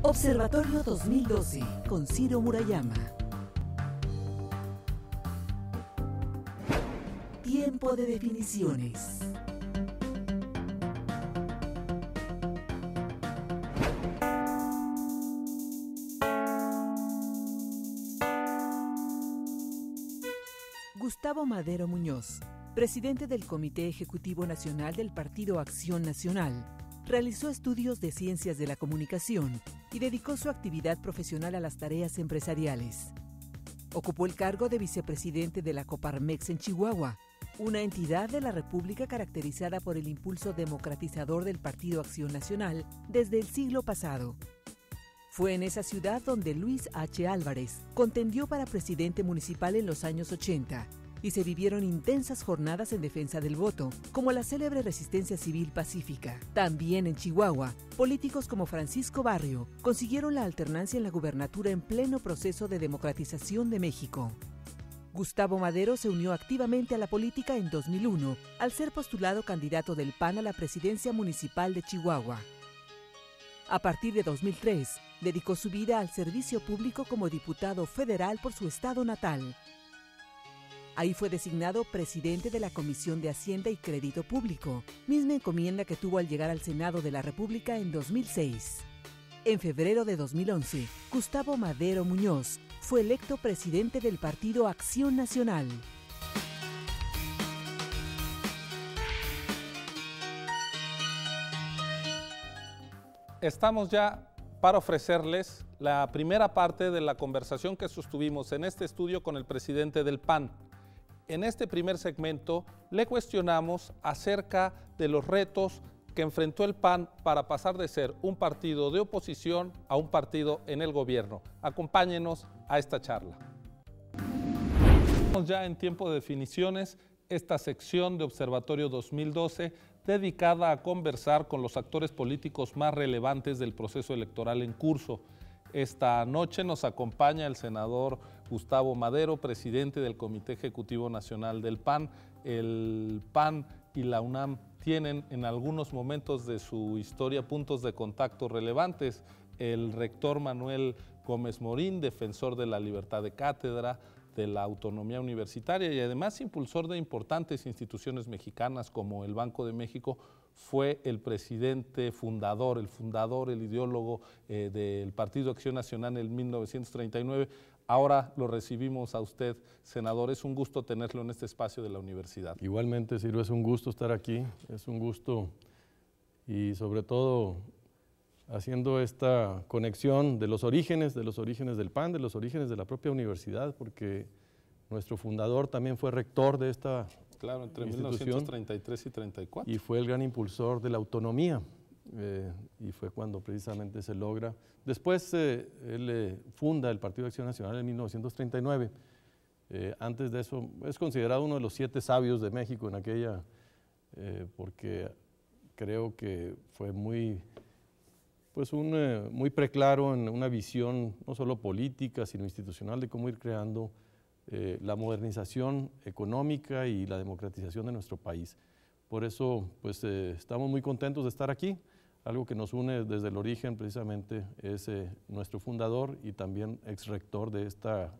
Observatorio 2012 con Ciro Murayama. Tiempo de definiciones. Gustavo Madero Muñoz, presidente del Comité Ejecutivo Nacional del Partido Acción Nacional, realizó estudios de Ciencias de la Comunicación y dedicó su actividad profesional a las tareas empresariales. Ocupó el cargo de vicepresidente de la Coparmex en Chihuahua, una entidad de la República caracterizada por el impulso democratizador del Partido Acción Nacional desde el siglo pasado. Fue en esa ciudad donde Luis H. Álvarez contendió para presidente municipal en los años 80 y se vivieron intensas jornadas en defensa del voto, como la célebre resistencia civil pacífica. También en Chihuahua, políticos como Francisco Barrio consiguieron la alternancia en la gubernatura en pleno proceso de democratización de México. Gustavo Madero se unió activamente a la política en 2001 al ser postulado candidato del PAN a la presidencia municipal de Chihuahua. A partir de 2003, dedicó su vida al servicio público como diputado federal por su estado natal. Ahí fue designado presidente de la Comisión de Hacienda y Crédito Público, misma encomienda que tuvo al llegar al Senado de la República en 2006. En febrero de 2011, Gustavo Madero Muñoz fue electo presidente del Partido Acción Nacional. Estamos ya para ofrecerles la primera parte de la conversación que sostuvimos en este estudio con el presidente del PAN. En este primer segmento le cuestionamos acerca de los retos que enfrentó el PAN para pasar de ser un partido de oposición a un partido en el gobierno. Acompáñenos a esta charla. Estamos ya en tiempo de definiciones, esta sección de Observatorio 2012 dedicada a conversar con los actores políticos más relevantes del proceso electoral en curso. Esta noche nos acompaña el senador Gustavo Madero, presidente del Comité Ejecutivo Nacional del PAN. El PAN y la UNAM tienen en algunos momentos de su historia puntos de contacto relevantes. El rector Manuel Gómez Morín, defensor de la libertad de cátedra, de la autonomía universitaria y además impulsor de importantes instituciones mexicanas como el Banco de México, fue el presidente fundador, el ideólogo del Partido Acción Nacional en 1939. Ahora lo recibimos a usted, senador. Es un gusto tenerlo en este espacio de la universidad. Igualmente, Ciro, es un gusto estar aquí, es un gusto y sobre todo haciendo esta conexión de los orígenes del PAN, de los orígenes de la propia universidad, porque nuestro fundador también fue rector de esta entre 1933 y 34. Y fue el gran impulsor de la autonomía, y fue cuando precisamente se logra. Después él funda el Partido de Acción Nacional en 1939. Antes de eso es considerado uno de los 7 sabios de México en aquella, porque creo que fue muy preclaro en una visión no solo política, sino institucional de cómo ir creando la modernización económica y la democratización de nuestro país. Por eso, estamos muy contentos de estar aquí. Algo que nos une desde el origen precisamente es nuestro fundador y también exrector de esta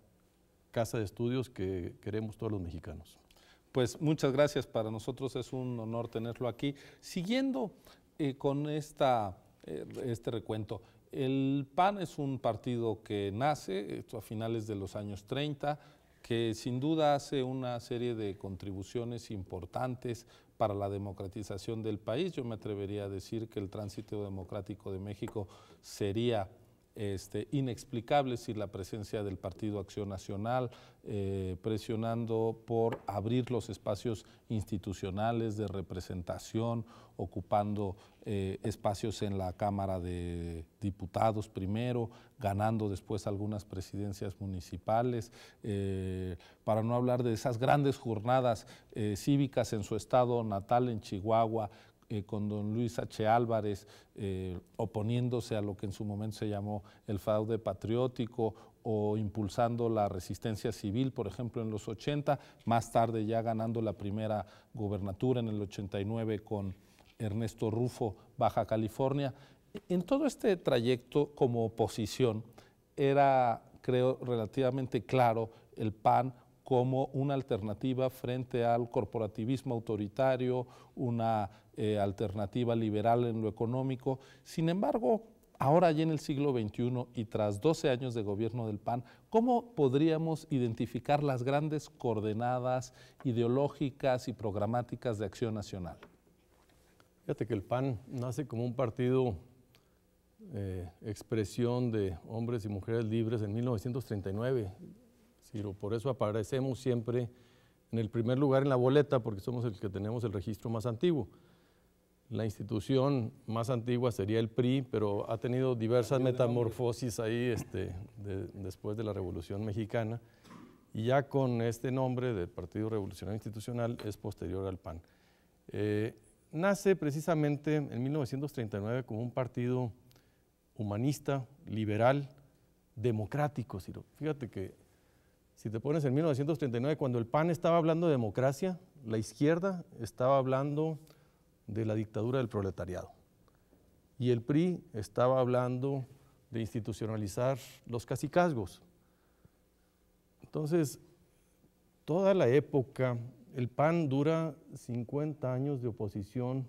casa de estudios que queremos todos los mexicanos. Pues muchas gracias, para nosotros es un honor tenerlo aquí. Siguiendo con este recuento, el PAN es un partido que nace a finales de los años 30, que sin duda hace una serie de contribuciones importantes para la democratización del país. Yo me atrevería a decir que el tránsito democrático de México sería inexplicable sin la presencia del Partido Acción Nacional, presionando por abrir los espacios institucionales de representación, ocupando espacios en la Cámara de Diputados primero, ganando después algunas presidencias municipales, para no hablar de esas grandes jornadas cívicas en su estado natal, en Chihuahua, con don Luis H. Álvarez, oponiéndose a lo que en su momento se llamó el fraude patriótico, o impulsando la resistencia civil, por ejemplo, en los 80, más tarde ya ganando la primera gubernatura en el 89 con Ernesto Rufo, Baja California. En todo este trayecto como oposición era, creo, relativamente claro el PAN como una alternativa frente al corporativismo autoritario, una alternativa liberal en lo económico. Sin embargo, ahora ya en el siglo XXI y tras 12 años de gobierno del PAN, ¿cómo podríamos identificar las grandes coordenadas ideológicas y programáticas de Acción Nacional? Fíjate que el PAN nace como un partido expresión de hombres y mujeres libres en 1939. Ciro, por eso aparecemos siempre en el primer lugar en la boleta, porque somos el que tenemos el registro más antiguo. La institución más antigua sería el PRI, pero ha tenido diversas metamorfosis ahí después de la Revolución Mexicana, y ya con este nombre de Partido Revolucionario Institucional es posterior al PAN. Nace precisamente en 1939 como un partido humanista, liberal, democrático, Ciro. Fíjate que si te pones en 1939, cuando el PAN estaba hablando de democracia, la izquierda estaba hablando de la dictadura del proletariado. Y el PRI estaba hablando de institucionalizar los cacicazgos. Entonces, toda la época, el PAN dura 50 años de oposición.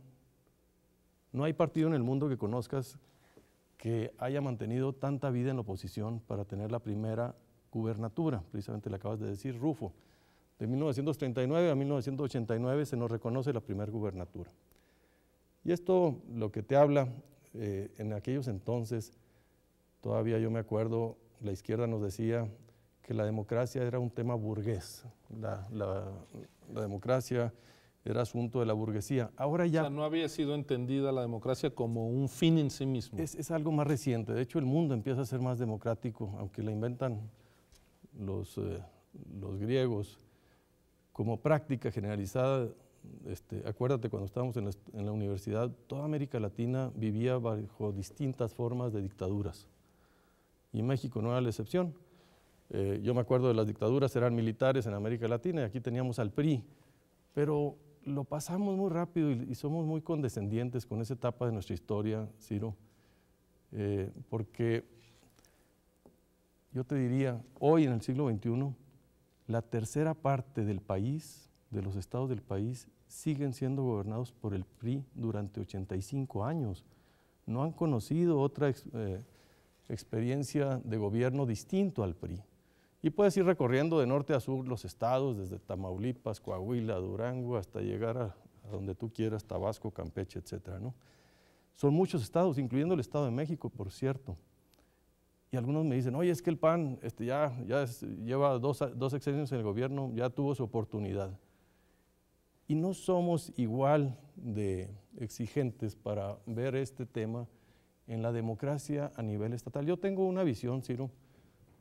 No hay partido en el mundo que conozcas que haya mantenido tanta vida en la oposición para tener la primera gubernatura, precisamente le acabas de decir, Rufo. De 1939 a 1989 se nos reconoce la primera gubernatura. Y esto lo que te habla, en aquellos entonces, todavía yo me acuerdo, la izquierda nos decía que la democracia era un tema burgués, la democracia era asunto de la burguesía. Ahora ya… O sea, no había sido entendida la democracia como un fin en sí mismo. Es algo más reciente. De hecho, el mundo empieza a ser más democrático, aunque la inventan los griegos como práctica generalizada. Acuérdate, cuando estábamos en la universidad, toda América Latina vivía bajo distintas formas de dictaduras, y México no era la excepción. Yo me acuerdo de las dictaduras, eran militares en América Latina, y aquí teníamos al PRI, pero lo pasamos muy rápido y somos muy condescendientes con esa etapa de nuestra historia, Ciro, porque yo te diría, hoy en el siglo XXI, la tercera parte del país, de los estados del país, siguen siendo gobernados por el PRI durante 85 años. No han conocido otra experiencia de gobierno distinto al PRI. Y puedes ir recorriendo de norte a sur los estados, desde Tamaulipas, Coahuila, Durango, hasta llegar a donde tú quieras, Tabasco, Campeche, etcétera, ¿no? Son muchos estados, incluyendo el Estado de México, por cierto. Y algunos me dicen, oye, es que el PAN lleva dos sexenios en el gobierno, ya tuvo su oportunidad. Y no somos igual de exigentes para ver este tema en la democracia a nivel estatal. Yo tengo una visión, Ciro,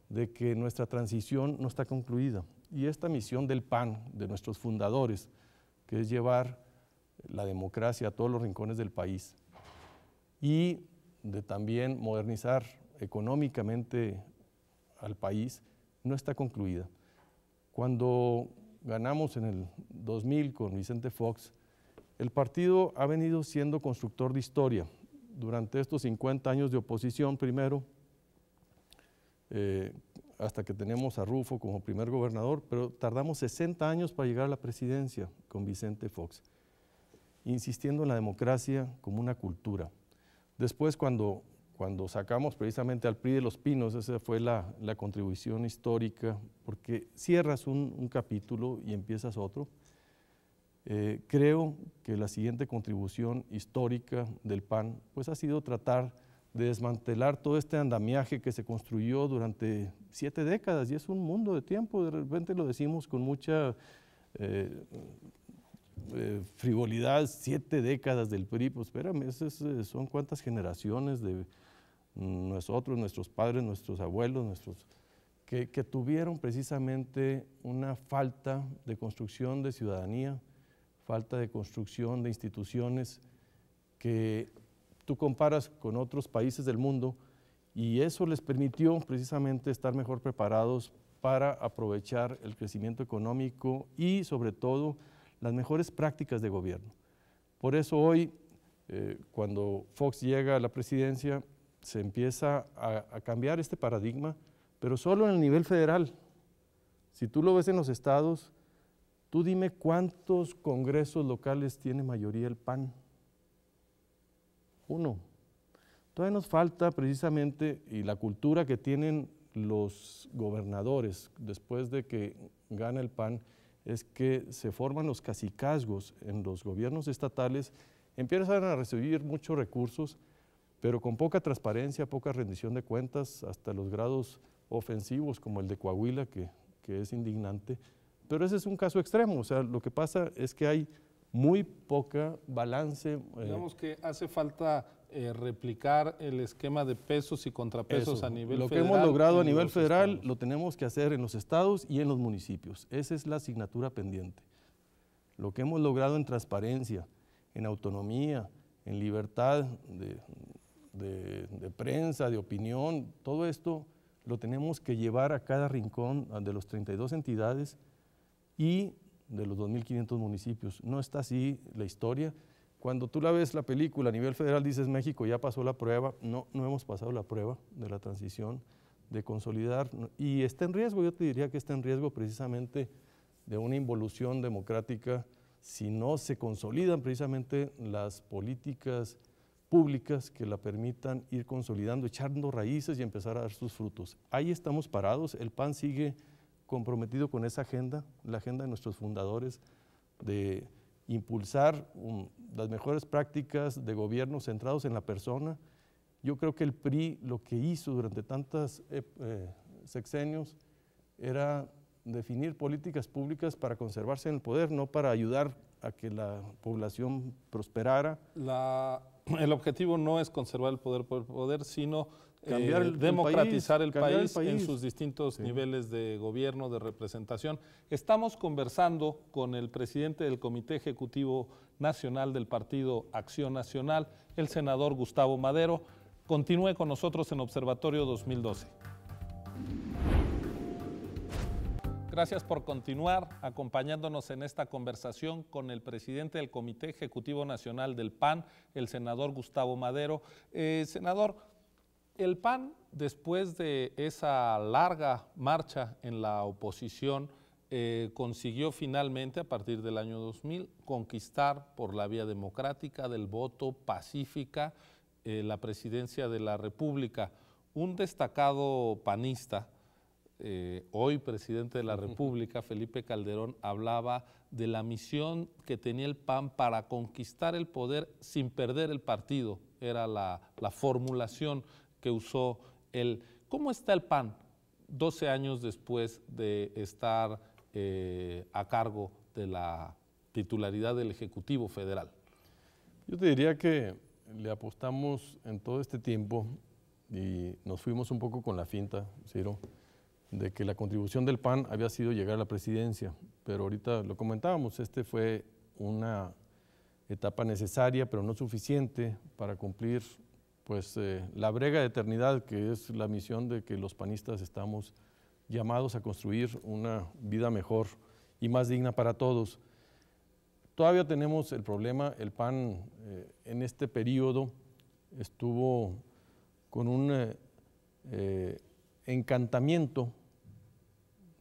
de que nuestra transición no está concluida. Y esta misión del PAN, de nuestros fundadores, que es llevar la democracia a todos los rincones del país y de también modernizar económicamente al país, no está concluida. Cuando ganamos en el 2000 con Vicente Fox, el partido ha venido siendo constructor de historia. Durante estos 50 años de oposición, primero, hasta que tenemos a Rufo como primer gobernador, pero tardamos 60 años para llegar a la presidencia con Vicente Fox, insistiendo en la democracia como una cultura. Después, cuando sacamos precisamente al PRI de los Pinos, esa fue la contribución histórica, porque cierras un capítulo y empiezas otro. Creo que la siguiente contribución histórica del PAN pues ha sido tratar de desmantelar todo este andamiaje que se construyó durante 7 décadas, y es un mundo de tiempo. De repente lo decimos con mucha frivolidad, 7 décadas del PRI, pues espérame, son cuántas generaciones de nosotros, nuestros padres, nuestros abuelos, que tuvieron precisamente una falta de construcción de ciudadanía, falta de construcción de instituciones que tú comparas con otros países del mundo, y eso les permitió precisamente estar mejor preparados para aprovechar el crecimiento económico y sobre todo las mejores prácticas de gobierno. Por eso hoy Cuando Fox llega a la presidencia, se empieza a cambiar este paradigma, pero solo en el nivel federal. Si tú lo ves en los estados, tú dime cuántos congresos locales tiene mayoría el PAN. Uno. Todavía nos falta precisamente, y la cultura que tienen los gobernadores después de que gana el PAN, es que se forman los cacicazgos en los gobiernos estatales, empiezan a recibir muchos recursos, pero con poca transparencia, poca rendición de cuentas, hasta los grados ofensivos como el de Coahuila, que es indignante. Pero ese es un caso extremo, o sea, lo que pasa es que hay muy poca balance. Digamos que hace falta replicar el esquema de pesos y contrapesos a nivel federal. Lo que hemos logrado a nivel federal lo tenemos que hacer en los estados y en los municipios. Esa es la asignatura pendiente. Lo que hemos logrado en transparencia, en autonomía, en libertad de prensa, de opinión, todo esto lo tenemos que llevar a cada rincón de los 32 entidades y de los 2.500 municipios. No está así la historia. Cuando tú la ves la película a nivel federal dices México ya pasó la prueba. No hemos pasado la prueba de la transición, de consolidar, y está en riesgo, yo te diría que está en riesgo precisamente de una involución democrática si no se consolidan precisamente las políticas públicas que la permitan ir consolidando, echando raíces y empezar a dar sus frutos. Ahí estamos parados, el PAN sigue comprometido con esa agenda, la agenda de nuestros fundadores, de impulsar las mejores prácticas de gobierno centrados en la persona. Yo creo que el PRI lo que hizo durante tantos sexenios era definir políticas públicas para conservarse en el poder, no para ayudar a que la población prosperara. El objetivo no es conservar el poder por el poder, sino democratizar el país en sus distintos niveles de gobierno, de representación. Estamos conversando con el presidente del Comité Ejecutivo Nacional del Partido Acción Nacional, el senador Gustavo Madero. Continúe con nosotros en Observatorio 2012. Gracias por continuar acompañándonos en esta conversación con el presidente del Comité Ejecutivo Nacional del PAN, el senador Gustavo Madero. Senador, el PAN, después de esa larga marcha en la oposición, consiguió finalmente, a partir del año 2000, conquistar por la vía democrática del voto pacífica la presidencia de la República. Un destacado panista, hoy presidente de la República, Felipe Calderón, hablaba de la misión que tenía el PAN para conquistar el poder sin perder el partido. Era la formulación que usó él. ¿Cómo está el PAN 12 años después de estar a cargo de la titularidad del Ejecutivo Federal? Yo te diría que le apostamos en todo este tiempo y nos fuimos un poco con la finta, Ciro, de que la contribución del PAN había sido llegar a la presidencia, pero ahorita lo comentábamos, fue una etapa necesaria, pero no suficiente para cumplir pues la brega de eternidad, que es la misión de que los panistas estamos llamados a construir una vida mejor y más digna para todos. Todavía tenemos el problema, el PAN en este periodo estuvo con un encantamiento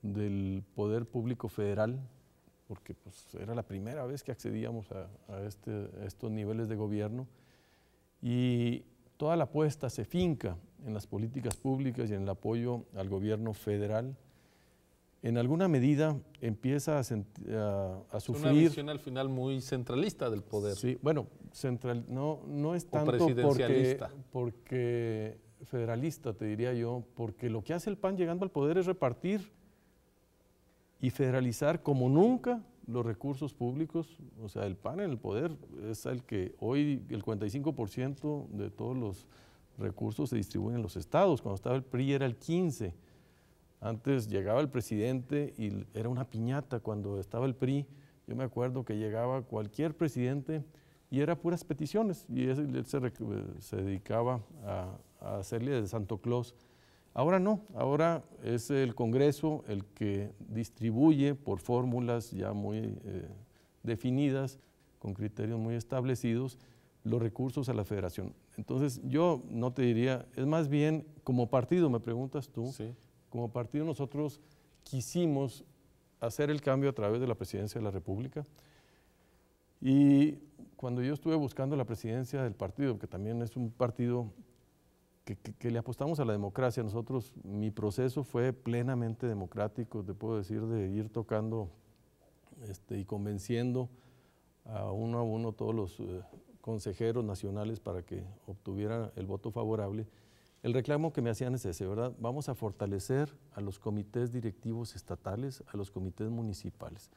del poder público federal, porque pues, era la primera vez que accedíamos a estos niveles de gobierno, y toda la apuesta se finca en las políticas públicas y en el apoyo al gobierno federal. En alguna medida empieza a sufrir… Una visión al final muy centralista del poder. Sí, bueno, no es tanto porque federalista, te diría yo, porque lo que hace el PAN llegando al poder es repartir y federalizar como nunca los recursos públicos. O sea, el PAN en el poder es el que hoy el 45% de todos los recursos se distribuyen en los estados. Cuando estaba el PRI era el 15%. Antes llegaba el presidente y era una piñata. Cuando estaba el PRI, yo me acuerdo que llegaba cualquier presidente y era puras peticiones, y él se dedicaba a hacerle de Santo Claus. Ahora no, ahora es el Congreso el que distribuye por fórmulas ya muy definidas, con criterios muy establecidos, los recursos a la federación. Entonces yo no te diría, es más bien como partido, me preguntas tú, Sí. como partido nosotros quisimos hacer el cambio a través de la presidencia de la República, y cuando yo estuve buscando la presidencia del partido, que también es un partido que le apostamos a la democracia, nosotros, mi proceso fue plenamente democrático, te puedo decir, de ir tocando y convenciendo a uno todos los consejeros nacionales para que obtuvieran el voto favorable. El reclamo que me hacían es ese, ¿verdad? Vamos a fortalecer a los comités directivos estatales, a los comités municipales.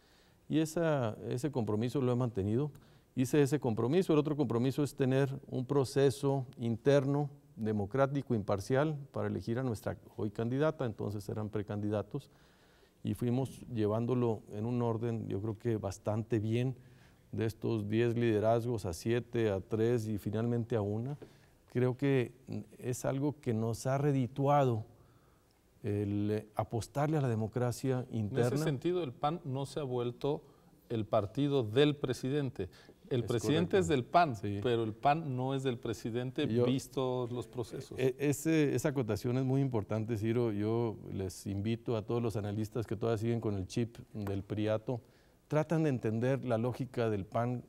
Y ese compromiso lo he mantenido. Hice ese compromiso. El otro compromiso es tener un proceso interno, democrático, imparcial, para elegir a nuestra hoy candidata, entonces eran precandidatos, y fuimos llevándolo en un orden, yo creo que bastante bien, de estos 10 liderazgos a 7, a 3 y finalmente a 1. Creo que es algo que nos ha redituado el apostarle a la democracia interna. En ese sentido, el PAN no se ha vuelto el partido del presidente. El presidente es del PAN, sí, pero el PAN no es del presidente, vistos los procesos. Esa acotación es muy importante, Ciro. Yo les invito a todos los analistas que todavía siguen con el chip del priato, tratan de entender la lógica del PAN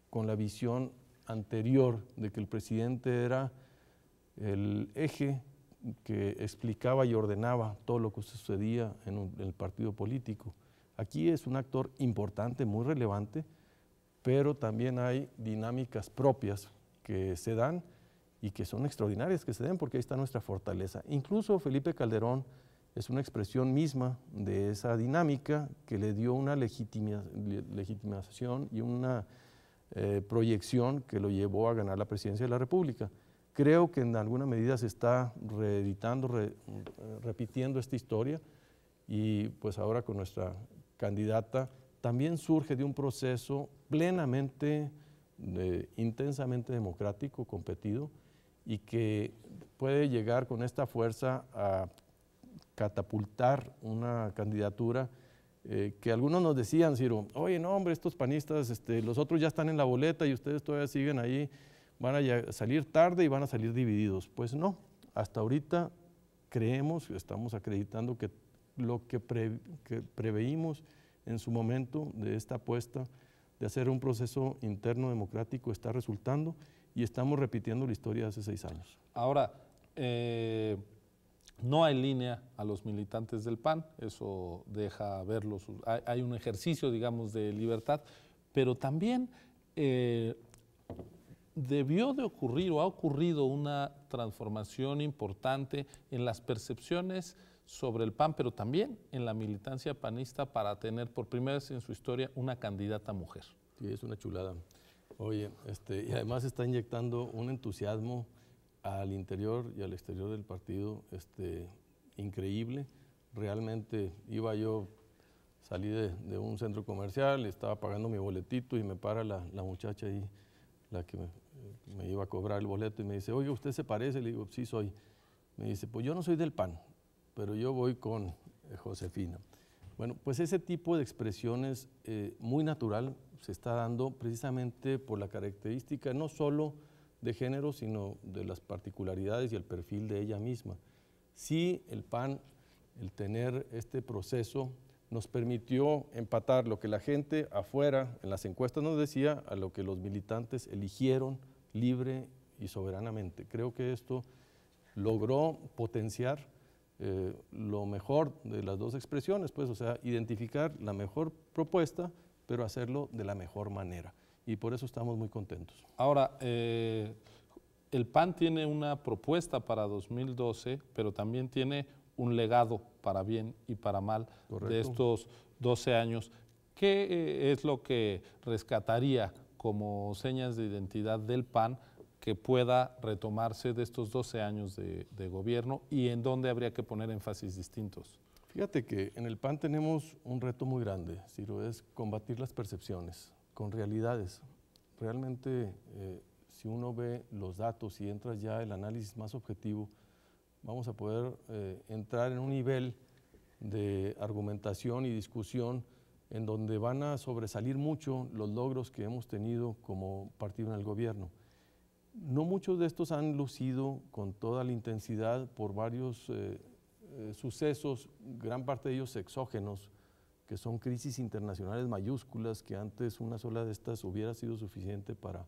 con la visión anterior de que el presidente era el eje que explicaba y ordenaba todo lo que sucedía en el partido político. Aquí es un actor importante, muy relevante, pero también hay dinámicas propias que se dan y que son extraordinarias que se den, porque ahí está nuestra fortaleza. Incluso Felipe Calderón es una expresión misma de esa dinámica que le dio una legitimación y una proyección que lo llevó a ganar la presidencia de la República. Creo que en alguna medida se está reeditando, repitiendo esta historia, y pues ahora con nuestra candidata también surge de un proceso plenamente, intensamente democrático, competido, y que puede llegar con esta fuerza a catapultar una candidatura que algunos nos decían, Ciro, oye, no, hombre, estos panistas, los otros ya están en la boleta y ustedes todavía siguen ahí, van a salir tarde y van a salir divididos. Pues no, hasta ahorita creemos, estamos acreditando que lo que preveímos en su momento de esta apuesta de hacer un proceso interno democrático está resultando, y estamos repitiendo la historia de hace 6 años. Ahora, no hay línea a los militantes del PAN, eso deja verlos, hay un ejercicio, digamos, de libertad, pero también debió de ocurrir o ha ocurrido una transformación importante en las percepciones sobre el PAN, pero también en la militancia panista, para tener por primera vez en su historia una candidata mujer. Sí, es una chulada. Oye, y además está inyectando un entusiasmo al interior y al exterior del partido increíble. Realmente salí de un centro comercial, estaba pagando mi boletito y me para la muchacha ahí, la que me iba a cobrar el boleto, y me dice, oye, ¿usted se parece? Le digo, sí soy. Me dice, pues yo no soy del PAN, pero yo voy con Josefina. Bueno, pues ese tipo de expresiones muy natural se está dando precisamente por la característica no solo de género, sino de las particularidades y el perfil de ella misma. Sí, el PAN, el tener este proceso, nos permitió empatar lo que la gente afuera en las encuestas nos decía a lo que los militantes eligieron libre y soberanamente. Creo que esto logró potenciar lo mejor de las dos expresiones, pues, o sea, identificar la mejor propuesta, pero hacerlo de la mejor manera. Y por eso estamos muy contentos. Ahora, el PAN tiene una propuesta para 2012, pero también tiene un legado para bien y para mal. Correcto. De estos 12 años. ¿Qué es lo que rescataría como señas de identidad del PAN que pueda retomarse de estos 12 años de gobierno, y en dónde habría que poner énfasis distintos? Fíjate que en el PAN tenemos un reto muy grande, Ciro, es combatir las percepciones con realidades. Realmente, si uno ve los datos y entra ya el análisis más objetivo, vamos a poder entrar en un nivel de argumentación y discusión en donde van a sobresalir mucho los logros que hemos tenido como partido en el gobierno. No muchos de estos han lucido con toda la intensidad por varios sucesos, gran parte de ellos exógenos, que son crisis internacionales mayúsculas, que antes una sola de estas hubiera sido suficiente para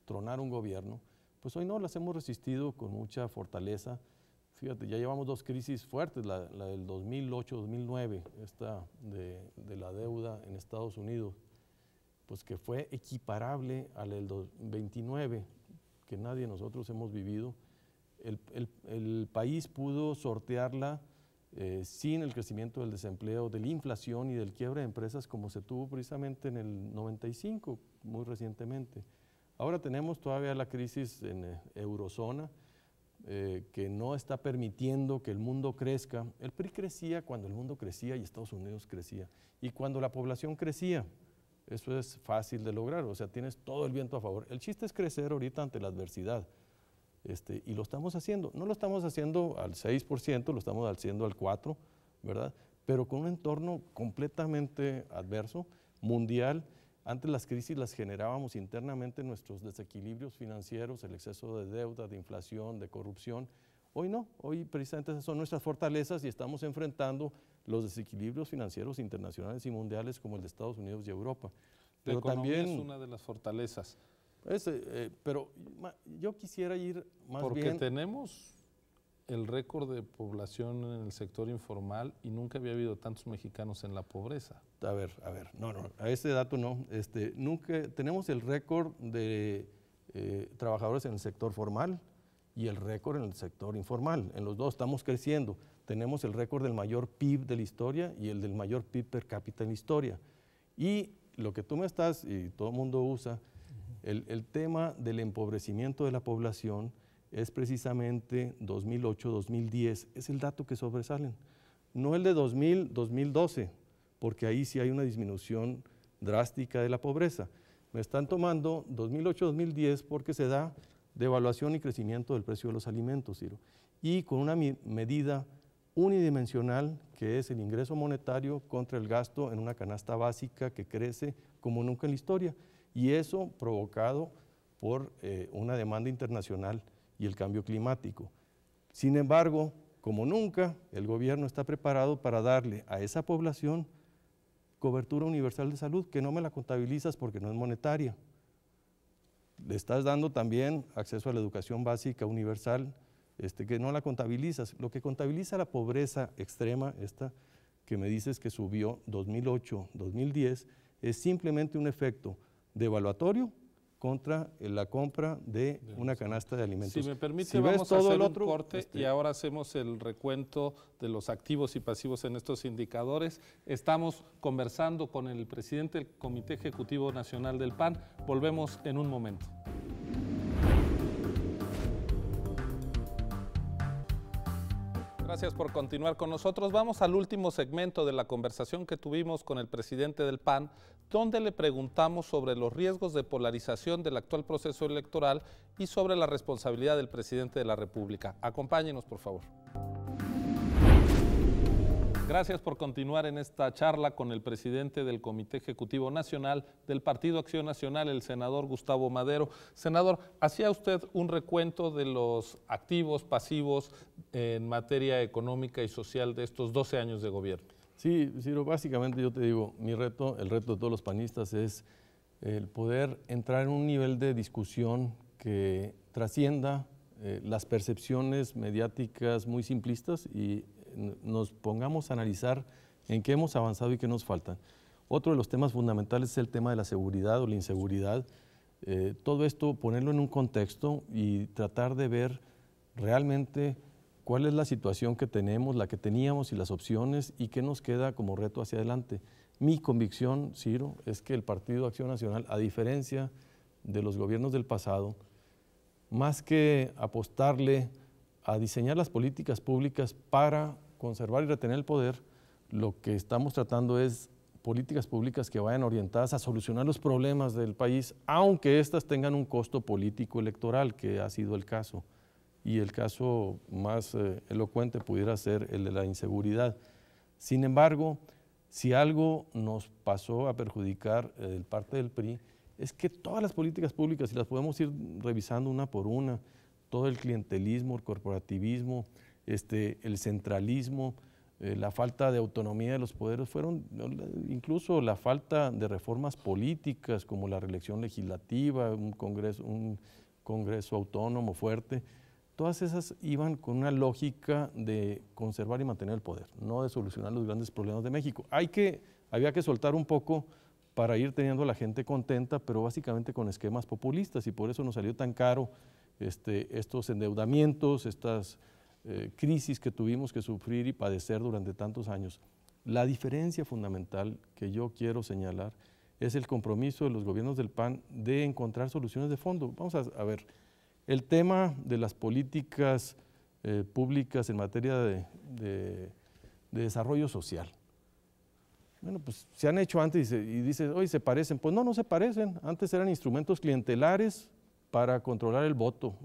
tronar un gobierno. Pues hoy no, las hemos resistido con mucha fortaleza. Fíjate, ya llevamos 2 crisis fuertes, la del 2008-2009, esta de la deuda en Estados Unidos, pues que fue equiparable a la del 29, que nadie de nosotros hemos vivido. El país pudo sortearla sin el crecimiento del desempleo, de la inflación y del quiebre de empresas como se tuvo precisamente en el 95, muy recientemente. Ahora tenemos todavía la crisis en eurozona, que no está permitiendo que el mundo crezca. El PRI crecía cuando el mundo crecía y Estados Unidos crecía, y cuando la población crecía. Eso es fácil de lograr, o sea, tienes todo el viento a favor. El chiste es crecer ahorita ante la adversidad. Y lo estamos haciendo. No lo estamos haciendo al 6%, lo estamos haciendo al 4%, ¿verdad? Pero con un entorno completamente adverso, mundial. Antes las crisis las generábamos internamente, nuestros desequilibrios financieros, el exceso de deuda, de inflación, de corrupción. Hoy no, hoy precisamente esas son nuestras fortalezas y estamos enfrentando los desequilibrios financieros internacionales y mundiales como el de Estados Unidos y Europa. Pero también es una de las fortalezas. Pero yo quisiera ir más porque bien... Porque tenemos el récord de población en el sector informal y nunca había habido tantos mexicanos en la pobreza. A ver, no, a ese dato no. Nunca tenemos el récord de trabajadores en el sector formal y el récord en el sector informal. En los dos estamos creciendo. Tenemos el récord del mayor PIB de la historia y el del mayor PIB per cápita en la historia. Y lo que tú me estás, y todo el mundo usa, el tema del empobrecimiento de la población es precisamente 2008-2010, es el dato que sobresalen. No el de 2000-2012, porque ahí sí hay una disminución drástica de la pobreza. Me están tomando 2008-2010 porque se da devaluación y crecimiento del precio de los alimentos, Ciro, y con una medida unidimensional que es el ingreso monetario contra el gasto en una canasta básica que crece como nunca en la historia. Y eso provocado por una demanda internacional y el cambio climático. Sin embargo, como nunca, el gobierno está preparado para darle a esa población cobertura universal de salud, que no me la contabilizas porque no es monetaria. Le estás dando también acceso a la educación básica universal, que no la contabilizas. Lo que contabiliza la pobreza extrema, esta que me dices que subió 2008-2010, es simplemente un efecto devaluatorio contra la compra de una canasta de alimentos. Si me permite, vamos a hacer un corte y ahora hacemos el recuento de los activos y pasivos en estos indicadores. Estamos conversando con el presidente del Comité Ejecutivo Nacional del PAN. Volvemos en un momento. Gracias por continuar con nosotros. Vamos al último segmento de la conversación que tuvimos con el presidente del PAN, donde le preguntamos sobre los riesgos de polarización del actual proceso electoral y sobre la responsabilidad del presidente de la República. Acompáñenos, por favor. Gracias por continuar en esta charla con el presidente del Comité Ejecutivo Nacional del Partido Acción Nacional, el senador Gustavo Madero. Senador, hacía usted un recuento de los activos, pasivos en materia económica y social de estos 12 años de gobierno. Sí, Ciro, básicamente yo te digo, el reto de todos los panistas es el poder entrar en un nivel de discusión que trascienda las percepciones mediáticas muy simplistas y nos pongamos a analizar en qué hemos avanzado y qué nos falta. Otro de los temas fundamentales es el tema de la seguridad o la inseguridad. Todo esto ponerlo en un contexto y tratar de ver realmente cuál es la situación que tenemos, la que teníamos y las opciones y qué nos queda como reto hacia adelante. Mi convicción, Ciro, es que el Partido Acción Nacional, a diferencia de los gobiernos del pasado, más que apostarle a diseñar las políticas públicas para conservar y retener el poder, lo que estamos tratando es políticas públicas que vayan orientadas a solucionar los problemas del país, aunque éstas tengan un costo político electoral, que ha sido el caso. Y el caso más elocuente pudiera ser el de la inseguridad. Sin embargo, Si algo nos pasó a perjudicar parte del PRI, es que todas las políticas públicas, y las podemos ir revisando una por una, todo el clientelismo, el corporativismo, el centralismo, la falta de autonomía de los poderes, incluso la falta de reformas políticas como la reelección legislativa, un congreso autónomo fuerte, todas esas iban con una lógica de conservar y mantener el poder, no de solucionar los grandes problemas de México. Había que soltar un poco para ir teniendo a la gente contenta, pero básicamente con esquemas populistas, y por eso nos salió tan caro estos endeudamientos, estas crisis que tuvimos que sufrir y padecer durante tantos años. La diferencia fundamental que yo quiero señalar es el compromiso de los gobiernos del PAN de encontrar soluciones de fondo. Vamos a ver, el tema de las políticas públicas en materia de desarrollo social. Bueno, pues se han hecho antes y dices, oye, ¿se parecen? Pues no se parecen. Antes eran instrumentos clientelares para controlar el voto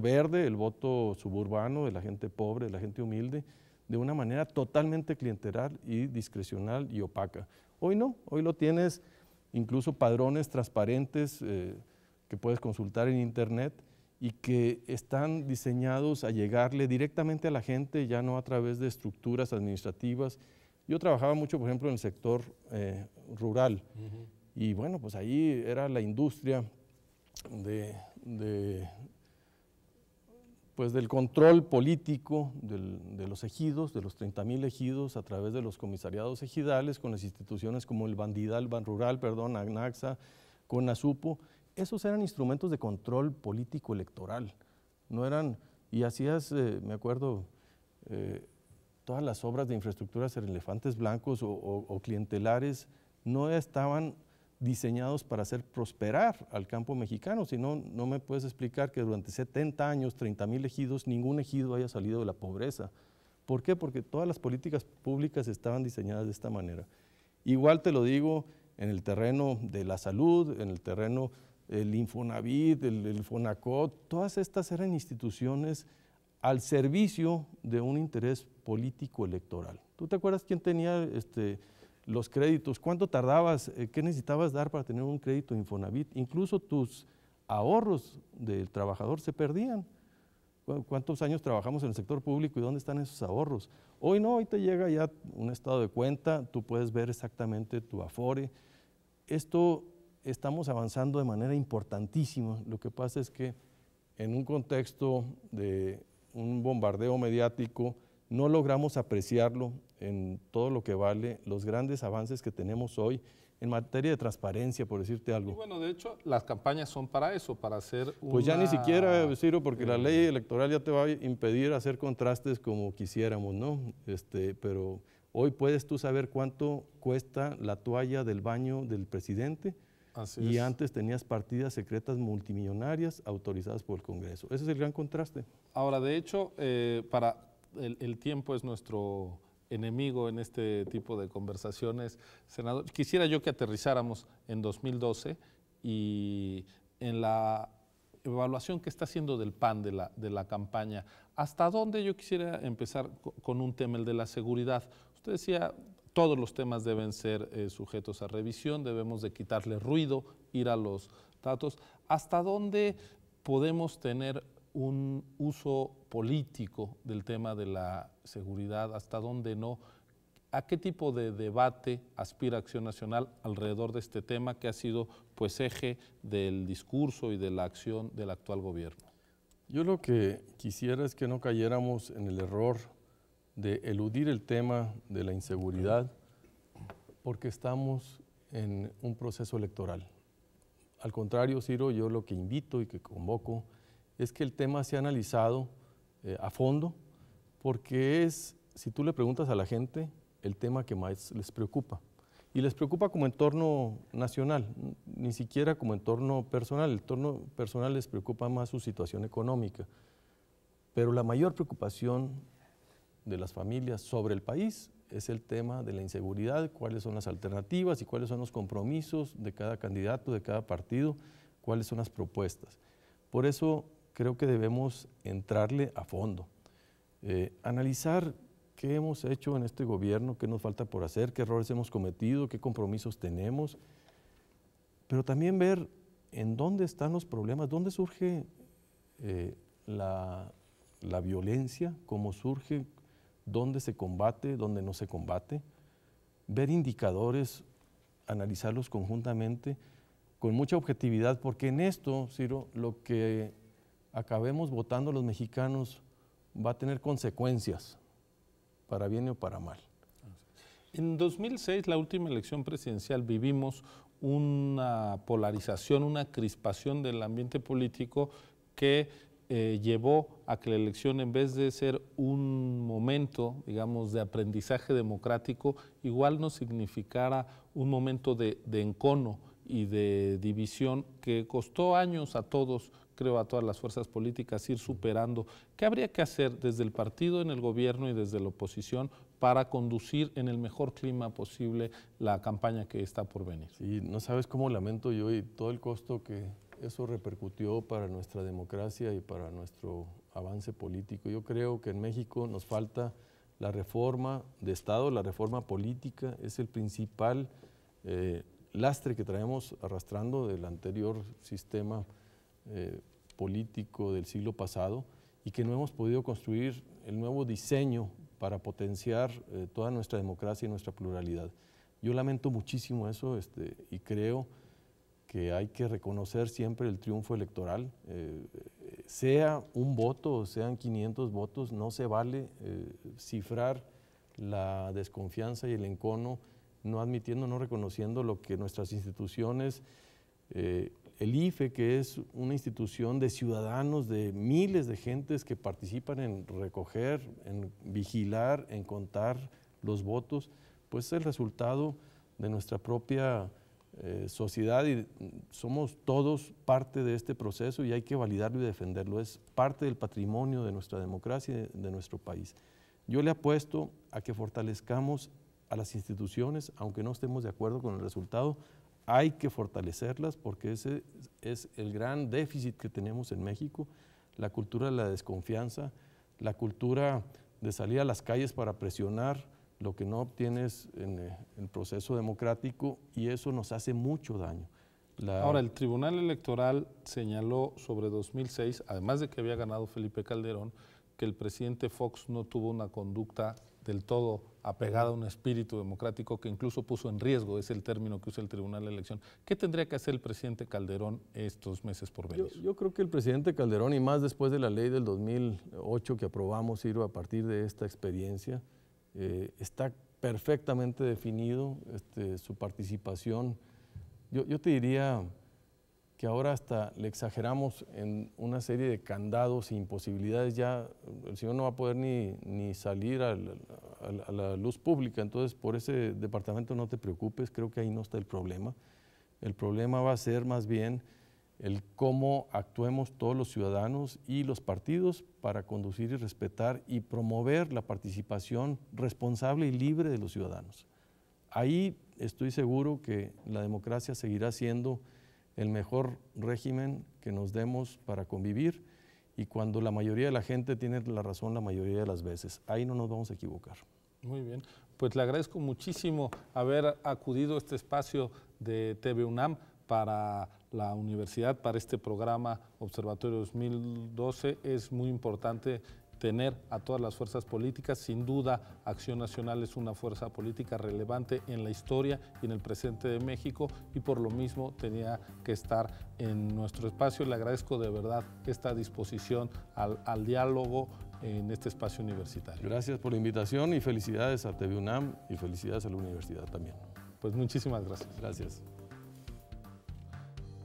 verde, el voto suburbano de la gente pobre, de la gente humilde, de una manera totalmente clientelar y discrecional y opaca. Hoy no, hoy lo tienes incluso padrones transparentes que puedes consultar en internet y que están diseñados a llegarle directamente a la gente, ya no a través de estructuras administrativas. Yo trabajaba mucho, por ejemplo, en el sector rural, y bueno, pues ahí era la industria pues del control político de los ejidos, de los 30,000 ejidos, a través de los comisariados ejidales, con las instituciones como el Banrural, ANAXA, CONASUPO. Esos eran instrumentos de control político electoral, no eran, y hacías, me acuerdo, todas las obras de infraestructuras en elefantes blancos o clientelares no estaban diseñados para hacer prosperar al campo mexicano, si no, no me puedes explicar que durante 70 años, 30,000 ejidos, ningún ejido haya salido de la pobreza. ¿Por qué? Porque todas las políticas públicas estaban diseñadas de esta manera. Igual te lo digo en el terreno de la salud, en el terreno del Infonavit, el Fonacot, todas estas eran instituciones al servicio de un interés político electoral. ¿Tú te acuerdas quién tenía los créditos? ¿Cuánto tardabas? ¿Qué necesitabas dar para tener un crédito Infonavit? Incluso tus ahorros del trabajador se perdían. ¿Cuántos años trabajamos en el sector público y dónde están esos ahorros? Hoy no, hoy te llega ya un estado de cuenta, tú puedes ver exactamente tu Afore. Estamos avanzando de manera importantísima. Lo que pasa es que en un contexto de un bombardeo mediático no logramos apreciarlo en todo lo que vale los grandes avances que tenemos hoy en materia de transparencia, por decirte algo. Y bueno, de hecho, las campañas son para eso, para hacer Pues ya ni siquiera, Ciro, porque la ley electoral ya te va a impedir hacer contrastes como quisiéramos, ¿no? Pero hoy puedes tú saber cuánto cuesta la toalla del baño del presidente. Así es. Antes tenías partidas secretas multimillonarias autorizadas por el Congreso. Ese es el gran contraste. Ahora, de hecho, el tiempo es nuestro enemigo en este tipo de conversaciones. Senador, quisiera yo que aterrizáramos en 2012 y en la evaluación que está haciendo del PAN de la campaña. ¿Hasta dónde? Yo quisiera empezar con un tema, el de la seguridad. Usted decía, todos los temas deben ser sujetos a revisión, debemos de quitarle ruido, ir a los datos. ¿Hasta dónde podemos tener un uso político del tema de la seguridad? ¿Hasta dónde no? ¿A qué tipo de debate aspira Acción Nacional alrededor de este tema que ha sido pues eje del discurso y de la acción del actual gobierno? Yo lo que quisiera es que no cayéramos en el error de eludir el tema de la inseguridad porque estamos en un proceso electoral. Al contrario, Ciro, yo lo que invito y que convoco es que el tema sea analizado a fondo, porque es, si tú le preguntas a la gente, el tema que más les preocupa. Y les preocupa como entorno nacional, ni siquiera como entorno personal. El entorno personal les preocupa más su situación económica. Pero la mayor preocupación de las familias sobre el país es el tema de la inseguridad, cuáles son las alternativas y cuáles son los compromisos de cada candidato, de cada partido, cuáles son las propuestas. Por eso creo que debemos entrarle a fondo, analizar qué hemos hecho en este gobierno, qué nos falta por hacer, qué errores hemos cometido, qué compromisos tenemos, pero también ver en dónde están los problemas, dónde surge la violencia, cómo surge, dónde se combate, dónde no se combate, ver indicadores, analizarlos conjuntamente con mucha objetividad, porque en esto, Ciro, lo que acabemos votando los mexicanos va a tener consecuencias, para bien o para mal. En 2006, la última elección presidencial, vivimos una polarización, una crispación del ambiente político que llevó a que la elección, en vez de ser un momento, digamos, de aprendizaje democrático, igual no significara un momento de encono y de división que costó años a todos, creo a todas las fuerzas políticas, ir superando. ¿Qué habría que hacer desde el partido en el gobierno y desde la oposición para conducir en el mejor clima posible la campaña que está por venir? Sí, no sabes cómo lamento yo y todo el costo que eso repercutió para nuestra democracia y para nuestro avance político. Yo creo que en México nos falta la reforma de Estado, la reforma política, es el principal lastre que traemos arrastrando del anterior sistema político del siglo pasado y que no hemos podido construir el nuevo diseño para potenciar toda nuestra democracia y nuestra pluralidad. Yo lamento muchísimo eso y creo que hay que reconocer siempre el triunfo electoral, sea un voto o sean 500 votos, no se vale cifrar la desconfianza y el encono, no admitiendo, no reconociendo lo que nuestras instituciones, el IFE, que es una institución de ciudadanos, de miles de gentes que participan en recoger, en vigilar, en contar los votos, pues es el resultado de nuestra propia sociedad y somos todos parte de este proceso y hay que validarlo y defenderlo. Es parte del patrimonio de nuestra democracia y de nuestro país. Yo le apuesto a que fortalezcamos a las instituciones, aunque no estemos de acuerdo con el resultado, hay que fortalecerlas porque ese es el gran déficit que tenemos en México, la cultura de la desconfianza, la cultura de salir a las calles para presionar lo que no obtienes en el proceso democrático y eso nos hace mucho daño. Ahora, el Tribunal Electoral señaló sobre 2006, además de que había ganado Felipe Calderón, que el presidente Fox no tuvo una conducta del todo apegada a un espíritu democrático que incluso puso en riesgo, es el término que usa el Tribunal de Elección. ¿Qué tendría que hacer el presidente Calderón estos meses por venir? Yo creo que el presidente Calderón, y más después de la ley del 2008 que aprobamos, Ciro, a partir de esta experiencia, está perfectamente definido su participación. Yo te diría que ahora hasta le exageramos en una serie de candados e imposibilidades, ya el señor no va a poder ni salir a la luz pública, entonces por ese departamento no te preocupes, creo que ahí no está el problema. El problema va a ser más bien el cómo actuemos todos los ciudadanos y los partidos para conducir y respetar y promover la participación responsable y libre de los ciudadanos. Ahí estoy seguro que la democracia seguirá siendo el mejor régimen que nos demos para convivir y cuando la mayoría de la gente tiene la razón la mayoría de las veces. Ahí no nos vamos a equivocar. Muy bien, pues le agradezco muchísimo haber acudido a este espacio de TV UNAM para la universidad, para este programa Observatorio 2012. Es muy importante tener a todas las fuerzas políticas. Sin duda, Acción Nacional es una fuerza política relevante en la historia y en el presente de México y por lo mismo tenía que estar en nuestro espacio. Le agradezco de verdad esta disposición al diálogo en este espacio universitario. Gracias por la invitación y felicidades a TV UNAM y felicidades a la universidad también. Pues muchísimas gracias. Gracias.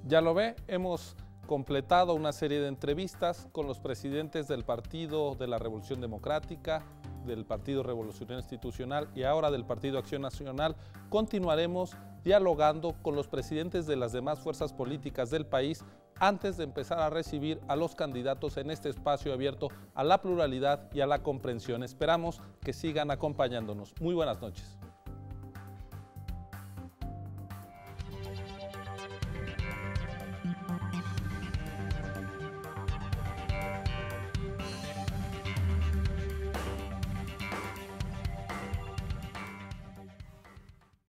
Ya lo ve, hemos completado una serie de entrevistas con los presidentes del Partido de la Revolución Democrática, del Partido Revolucionario Institucional y ahora del Partido Acción Nacional. Continuaremos dialogando con los presidentes de las demás fuerzas políticas del país antes de empezar a recibir a los candidatos en este espacio abierto a la pluralidad y a la comprensión. Esperamos que sigan acompañándonos. Muy buenas noches.